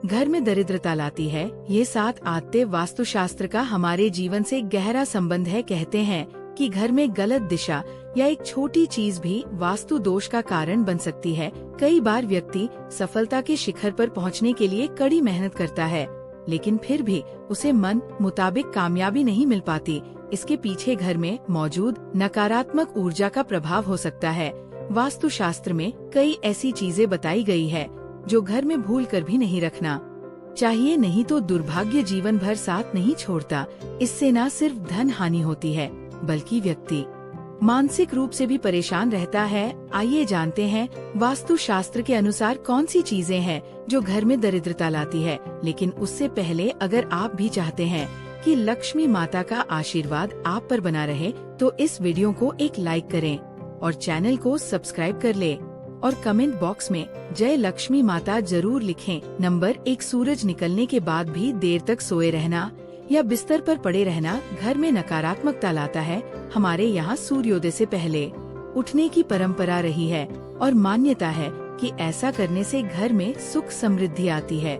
घर में दरिद्रता लाती है। ये 7 आदतें वास्तुशास्त्र का हमारे जीवन से गहरा संबंध है। कहते हैं कि घर में गलत दिशा या एक छोटी चीज भी वास्तु दोष का कारण बन सकती है। कई बार व्यक्ति सफलता के शिखर पर पहुंचने के लिए कड़ी मेहनत करता है, लेकिन फिर भी उसे मन मुताबिक कामयाबी नहीं मिल पाती। इसके पीछे घर में मौजूद नकारात्मक ऊर्जा का प्रभाव हो सकता है। वास्तुशास्त्र में कई ऐसी चीजें बताई गई है जो घर में भूल कर भी नहीं रखना चाहिए, नहीं तो दुर्भाग्य जीवन भर साथ नहीं छोड़ता। इससे न सिर्फ धन हानि होती है, बल्कि व्यक्ति मानसिक रूप से भी परेशान रहता है। आइए जानते हैं वास्तुशास्त्र के अनुसार कौन सी चीजें हैं जो घर में दरिद्रता लाती है। लेकिन उससे पहले अगर आप भी चाहते हैं कि लक्ष्मी माता का आशीर्वाद आप पर बना रहे, तो इस वीडियो को एक लाइक करें और चैनल को सब्सक्राइब कर ले और कमेंट बॉक्स में जय लक्ष्मी माता जरूर लिखें। नंबर 1, सूरज निकलने के बाद भी देर तक सोए रहना या बिस्तर पर पड़े रहना घर में नकारात्मकता लाता है। हमारे यहाँ सूर्योदय से पहले उठने की परंपरा रही है और मान्यता है कि ऐसा करने से घर में सुख समृद्धि आती है।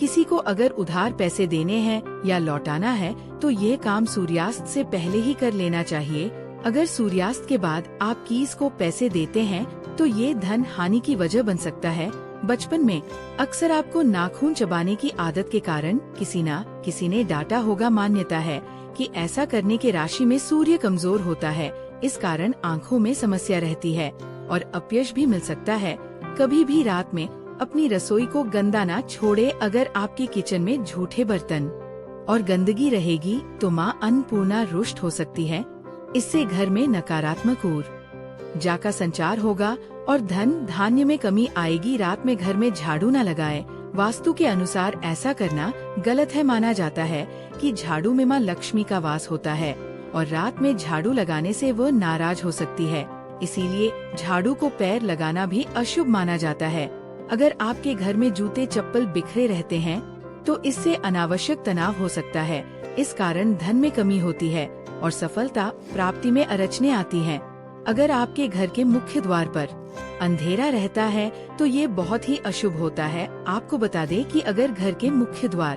किसी को अगर उधार पैसे देने हैं या लौटाना है तो ये काम सूर्यास्त से पहले ही कर लेना चाहिए। अगर सूर्यास्त के बाद आप कीस को पैसे देते हैं तो ये धन हानि की वजह बन सकता है। बचपन में अक्सर आपको नाखून चबाने की आदत के कारण किसी ने डांटा होगा। मान्यता है कि ऐसा करने के राशि में सूर्य कमजोर होता है, इस कारण आँखों में समस्या रहती है और अपयश भी मिल सकता है। कभी भी रात में अपनी रसोई को गंदा ना छोड़े। अगर आपके किचन में झूठे बर्तन और गंदगी रहेगी तो माँ अन्नपूर्णा रुष्ट हो सकती है। इससे घर में नकारात्मक ऊर्जा का संचार होगा और धन धान्य में कमी आएगी। रात में घर में झाड़ू न लगाएं। वास्तु के अनुसार ऐसा करना गलत है। माना जाता है कि झाड़ू में माँ लक्ष्मी का वास होता है और रात में झाड़ू लगाने से वो नाराज हो सकती है, इसीलिए झाड़ू को पैर लगाना भी अशुभ माना जाता है। अगर आपके घर में जूते चप्पल बिखरे रहते हैं तो इससे अनावश्यक तनाव हो सकता है। इस कारण धन में कमी होती है और सफलता प्राप्ति में अड़चनें आती हैं। अगर आपके घर के मुख्य द्वार पर अंधेरा रहता है तो ये बहुत ही अशुभ होता है। आपको बता दें कि अगर घर के मुख्य द्वार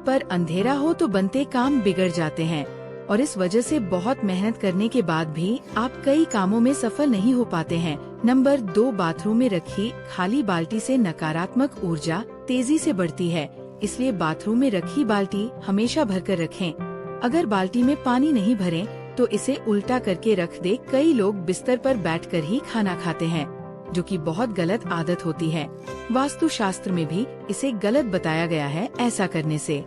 पर अंधेरा हो तो बनते काम बिगड़ जाते हैं और इस वजह से बहुत मेहनत करने के बाद भी आप कई कामों में सफल नहीं हो पाते हैं। नंबर 2, बाथरूम में रखी खाली बाल्टी से नकारात्मक ऊर्जा तेजी से बढ़ती है, इसलिए बाथरूम में रखी बाल्टी हमेशा भरकर रखें। अगर बाल्टी में पानी नहीं भरें तो इसे उल्टा करके रख दे। कई लोग बिस्तर पर बैठकर ही खाना खाते हैं, जो कि बहुत गलत आदत होती है। वास्तुशास्त्र में भी इसे गलत बताया गया है। ऐसा करने से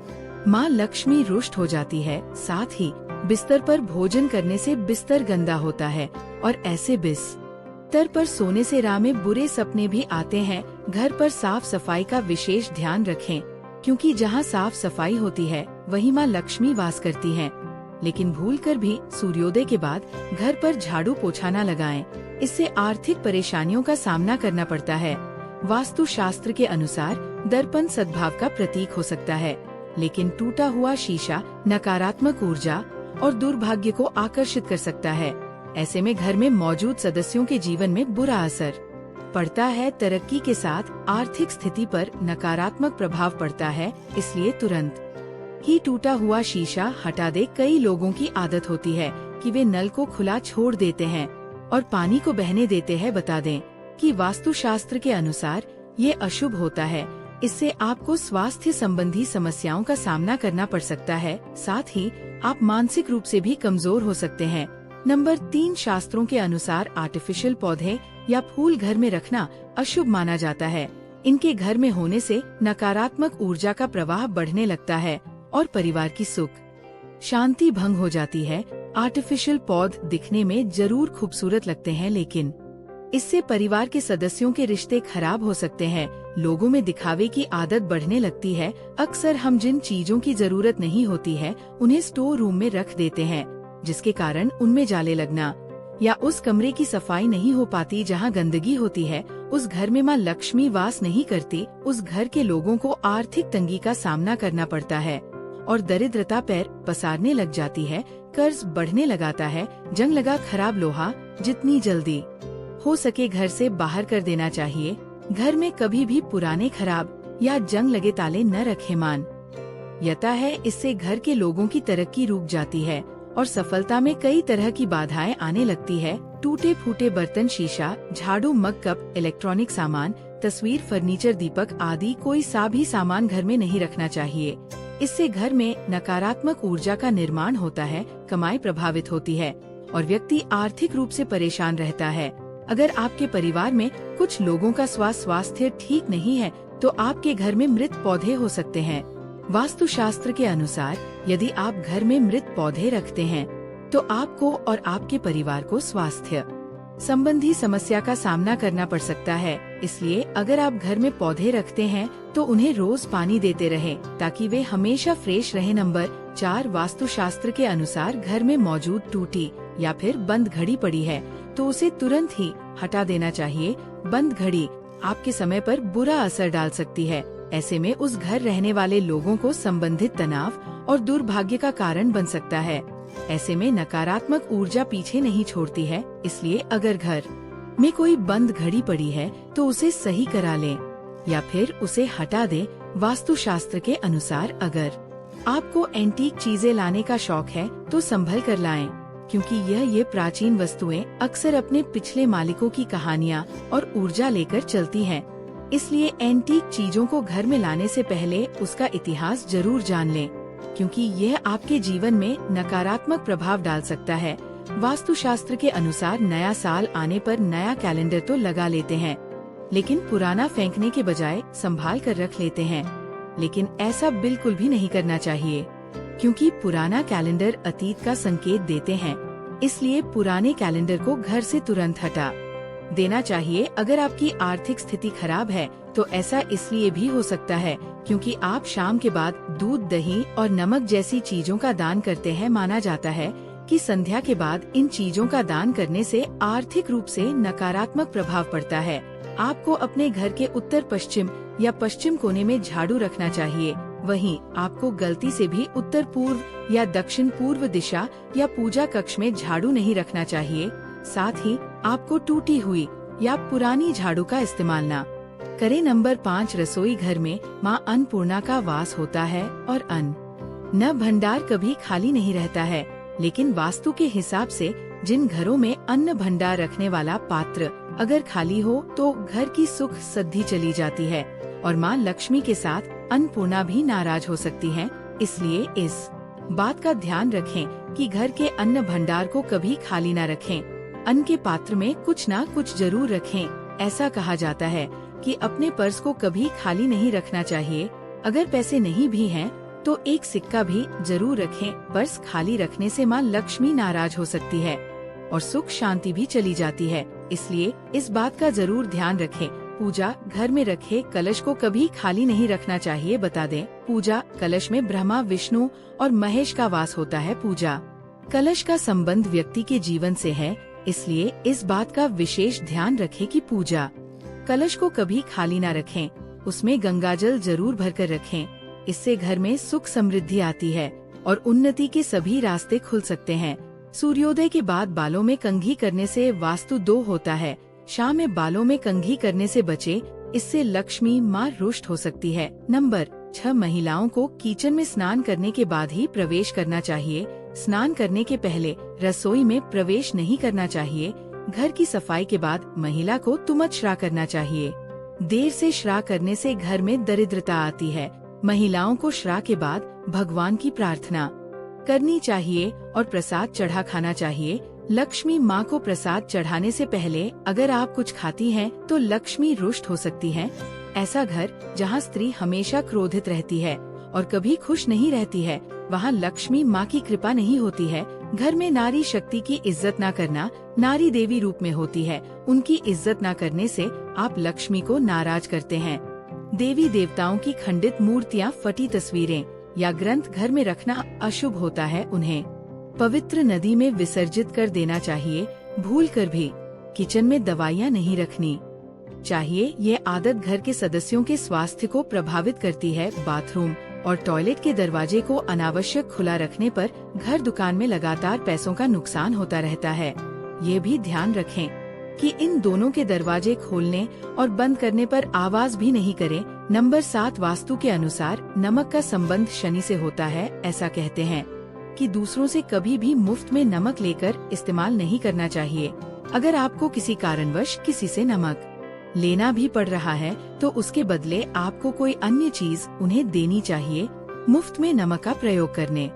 माँ लक्ष्मी रुष्ट हो जाती है। साथ ही बिस्तर पर भोजन करने से बिस्तर गंदा होता है और ऐसे बिस्तर पर सोने से राह में बुरे सपने भी आते हैं। घर पर साफ सफाई का विशेष ध्यान रखें, क्योंकि जहाँ साफ सफाई होती है वहीं माँ लक्ष्मी वास करती हैं। लेकिन भूलकर भी सूर्योदय के बाद घर पर झाड़ू पोछा न लगाएं, इससे आर्थिक परेशानियों का सामना करना पड़ता है। वास्तुशास्त्र के अनुसार दर्पण सद्भाव का प्रतीक हो सकता है, लेकिन टूटा हुआ शीशा नकारात्मक ऊर्जा और दुर्भाग्य को आकर्षित कर सकता है। ऐसे में घर में मौजूद सदस्यों के जीवन में बुरा असर पड़ता है। तरक्की के साथ आर्थिक स्थिति पर नकारात्मक प्रभाव पड़ता है, इसलिए तुरंत ही टूटा हुआ शीशा हटा दे। कई लोगों की आदत होती है कि वे नल को खुला छोड़ देते हैं और पानी को बहने देते हैं। बता दें कि वास्तुशास्त्र के अनुसार ये अशुभ होता है। इससे आपको स्वास्थ्य संबंधी समस्याओं का सामना करना पड़ सकता है। साथ ही आप मानसिक रूप से भी कमजोर हो सकते हैं। नंबर 3, शास्त्रों के अनुसार आर्टिफिशियल पौधे या फूल घर में रखना अशुभ माना जाता है। इनके घर में होने से नकारात्मक ऊर्जा का प्रवाह बढ़ने लगता है और परिवार की सुख शांति भंग हो जाती है। आर्टिफिशियल पौधे दिखने में जरूर खूबसूरत लगते हैं, लेकिन इससे परिवार के सदस्यों के रिश्ते खराब हो सकते हैं। लोगों में दिखावे की आदत बढ़ने लगती है। अक्सर हम जिन चीजों की जरूरत नहीं होती है उन्हें स्टोर रूम में रख देते हैं, जिसके कारण उनमें जाले लगना या उस कमरे की सफाई नहीं हो पाती जहां गंदगी होती है। उस घर में माँ लक्ष्मी वास नहीं करती। उस घर के लोगों को आर्थिक तंगी का सामना करना पड़ता है और दरिद्रता पैर पसारने लग जाती है। कर्ज बढ़ने लगाता है। जंग लगा खराब लोहा जितनी जल्दी हो सके घर से बाहर कर देना चाहिए। घर में कभी भी पुराने खराब या जंग लगे ताले न रखें। मान्यता है इससे घर के लोगों की तरक्की रुक जाती है और सफलता में कई तरह की बाधाएं आने लगती है। टूटे फूटे बर्तन, शीशा, झाड़ू, मग, कप, इलेक्ट्रॉनिक सामान, तस्वीर, फर्नीचर, दीपक आदि कोई सा भी सामान घर में नहीं रखना चाहिए। इससे घर में नकारात्मक ऊर्जा का निर्माण होता है, कमाई प्रभावित होती है और व्यक्ति आर्थिक रूप से परेशान रहता है। अगर आपके परिवार में कुछ लोगों का स्वास्थ्य ठीक नहीं है तो आपके घर में मृत पौधे हो सकते हैं। वास्तुशास्त्र के अनुसार यदि आप घर में मृत पौधे रखते हैं तो आपको और आपके परिवार को स्वास्थ्य संबंधी समस्या का सामना करना पड़ सकता है। इसलिए अगर आप घर में पौधे रखते हैं तो उन्हें रोज पानी देते रहें ताकि वे हमेशा फ्रेश रहें। नंबर 4, वास्तुशास्त्र के अनुसार घर में मौजूद टूटी या फिर बंद घड़ी पड़ी है तो उसे तुरंत ही हटा देना चाहिए। बंद घड़ी आपके समय पर बुरा असर डाल सकती है। ऐसे में उस घर रहने वाले लोगों को संबंधित तनाव और दुर्भाग्य का कारण बन सकता है। ऐसे में नकारात्मक ऊर्जा पीछे नहीं छोड़ती है। इसलिए अगर घर में कोई बंद घड़ी पड़ी है तो उसे सही करा लें या फिर उसे हटा दें। वास्तुशास्त्र के अनुसार अगर आपको एंटीक चीजें लाने का शौक है तो संभल कर लाएं, क्योंकि ये प्राचीन वस्तुएं अक्सर अपने पिछले मालिकों की कहानियाँ और ऊर्जा लेकर चलती हैं। इसलिए एंटीक चीजों को घर में लाने से पहले उसका इतिहास जरूर जान लें, क्योंकि यह आपके जीवन में नकारात्मक प्रभाव डाल सकता है। वास्तुशास्त्र के अनुसार नया साल आने पर नया कैलेंडर तो लगा लेते हैं, लेकिन पुराना फेंकने के बजाय संभाल कर रख लेते हैं। लेकिन ऐसा बिल्कुल भी नहीं करना चाहिए, क्योंकि पुराना कैलेंडर अतीत का संकेत देते हैं। इसलिए पुराने कैलेंडर को घर से तुरंत हटा देना चाहिए। अगर आपकी आर्थिक स्थिति खराब है तो ऐसा इसलिए भी हो सकता है क्योंकि आप शाम के बाद दूध, दही और नमक जैसी चीजों का दान करते हैं। माना जाता है कि संध्या के बाद इन चीजों का दान करने से आर्थिक रूप से नकारात्मक प्रभाव पड़ता है। आपको अपने घर के उत्तर पश्चिम या पश्चिम कोने में झाड़ू रखना चाहिए। वहीं आपको गलती से भी उत्तर पूर्व या दक्षिण पूर्व दिशा या पूजा कक्ष में झाड़ू नहीं रखना चाहिए। साथ ही आपको टूटी हुई या पुरानी झाड़ू का इस्तेमाल न करें। नंबर 5, रसोई घर में माँ अन्नपूर्णा का वास होता है और अन्न भंडार कभी खाली नहीं रहता है। लेकिन वास्तु के हिसाब से जिन घरों में अन्न भंडार रखने वाला पात्र अगर खाली हो तो घर की सुख समृद्धि चली जाती है और माँ लक्ष्मी के साथ अन्नपूर्णा भी नाराज हो सकती हैं। इसलिए इस बात का ध्यान रखें कि घर के अन्न भंडार को कभी खाली न रखें। अन्न के पात्र में कुछ न कुछ जरूर रखें। ऐसा कहा जाता है कि अपने पर्स को कभी खाली नहीं रखना चाहिए। अगर पैसे नहीं भी हैं तो एक सिक्का भी जरूर रखें। पर्स खाली रखने से माँ लक्ष्मी नाराज हो सकती है और सुख शांति भी चली जाती है। इसलिए इस बात का जरूर ध्यान रखें। पूजा घर में रखे कलश को कभी खाली नहीं रखना चाहिए। बता दें, पूजा कलश में ब्रह्मा, विष्णु और महेश का वास होता है। पूजा कलश का संबंध व्यक्ति के जीवन से है, इसलिए इस बात का विशेष ध्यान रखें कि पूजा कलश को कभी खाली न रखें। उसमें गंगाजल जरूर भरकर रखें। इससे घर में सुख समृद्धि आती है और उन्नति के सभी रास्ते खुल सकते हैं। सूर्योदय के बाद बालों में कंघी करने से वास्तु दोष होता है। शाम में बालों में कंघी करने से बचे, इससे लक्ष्मी माँ रुष्ट हो सकती है। नंबर 6, महिलाओं को किचन में स्नान करने के बाद ही प्रवेश करना चाहिए। स्नान करने के पहले रसोई में प्रवेश नहीं करना चाहिए। घर की सफाई के बाद महिला को तुमत श्रा करना चाहिए। देर से श्रा करने से घर में दरिद्रता आती है। महिलाओं को श्रा के बाद भगवान की प्रार्थना करनी चाहिए और प्रसाद चढ़ा खाना चाहिए। लक्ष्मी माँ को प्रसाद चढ़ाने से पहले अगर आप कुछ खाती हैं तो लक्ष्मी रुष्ट हो सकती है। ऐसा घर जहाँ स्त्री हमेशा क्रोधित रहती है और कभी खुश नहीं रहती है, वहाँ लक्ष्मी माँ की कृपा नहीं होती है। घर में नारी शक्ति की इज्जत न करना, नारी देवी रूप में होती है, उनकी इज्जत न करने से आप लक्ष्मी को नाराज करते हैं। देवी देवताओं की खंडित मूर्तियाँ, फटी तस्वीरें या ग्रंथ घर में रखना अशुभ होता है। उन्हें पवित्र नदी में विसर्जित कर देना चाहिए। भूल कर भी किचन में दवाइयाँ नहीं रखनी चाहिए। ये आदत घर के सदस्यों के स्वास्थ्य को प्रभावित करती है। बाथरूम और टॉयलेट के दरवाजे को अनावश्यक खुला रखने पर घर दुकान में लगातार पैसों का नुकसान होता रहता है। ये भी ध्यान रखें कि इन दोनों के दरवाजे खोलने और बंद करने पर आवाज भी नहीं करें, नंबर 7, वास्तु के अनुसार नमक का संबंध शनि से होता है। ऐसा कहते हैं कि दूसरों से कभी भी मुफ्त में नमक लेकर इस्तेमाल नहीं करना चाहिए। अगर आपको किसी कारणवश किसी से नमक लेना भी पड़ रहा है तो उसके बदले आपको कोई अन्य चीज उन्हें देनी चाहिए। मुफ्त में नमक का प्रयोग करने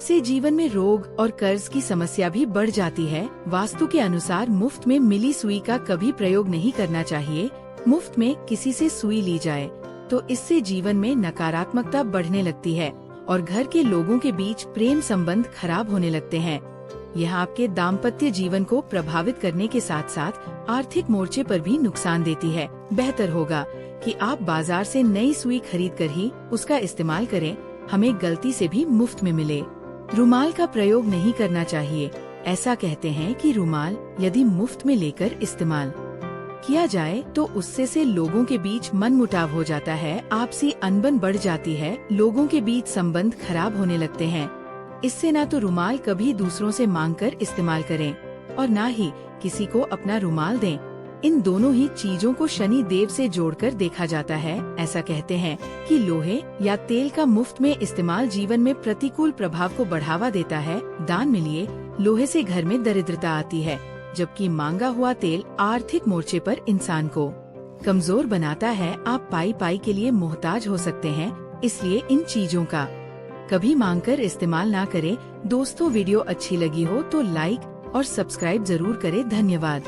से जीवन में रोग और कर्ज की समस्या भी बढ़ जाती है। वास्तु के अनुसार मुफ्त में मिली सुई का कभी प्रयोग नहीं करना चाहिए। मुफ्त में किसी से सुई ली जाए तो इससे जीवन में नकारात्मकता बढ़ने लगती है और घर के लोगों के बीच प्रेम संबंध खराब होने लगते हैं। यह आपके दाम्पत्य जीवन को प्रभावित करने के साथ साथ आर्थिक मोर्चे पर भी नुकसान देती है। बेहतर होगा कि आप बाजार से नई सुई खरीद कर ही उसका इस्तेमाल करें। हमें गलती से भी मुफ्त में मिले रुमाल का प्रयोग नहीं करना चाहिए। ऐसा कहते हैं कि रुमाल यदि मुफ्त में लेकर इस्तेमाल किया जाए तो उससे से लोगों के बीच मनमुटाव हो जाता है, आपसी अनबन बढ़ जाती है, लोगों के बीच संबंध खराब होने लगते हैं। इससे ना तो रुमाल कभी दूसरों से मांगकर इस्तेमाल करें और ना ही किसी को अपना रुमाल दें। इन दोनों ही चीजों को शनि देव से जोड़कर देखा जाता है। ऐसा कहते हैं कि लोहे या तेल का मुफ्त में इस्तेमाल जीवन में प्रतिकूल प्रभाव को बढ़ावा देता है। दान में लिए लोहे से घर में दरिद्रता आती है, जबकि मांगा हुआ तेल आर्थिक मोर्चे पर इंसान को कमजोर बनाता है। आप पाई पाई के लिए मोहताज हो सकते हैं, इसलिए इन चीजों का कभी मांगकर इस्तेमाल ना करें। दोस्तों, वीडियो अच्छी लगी हो तो लाइक और सब्सक्राइब जरूर करें। धन्यवाद।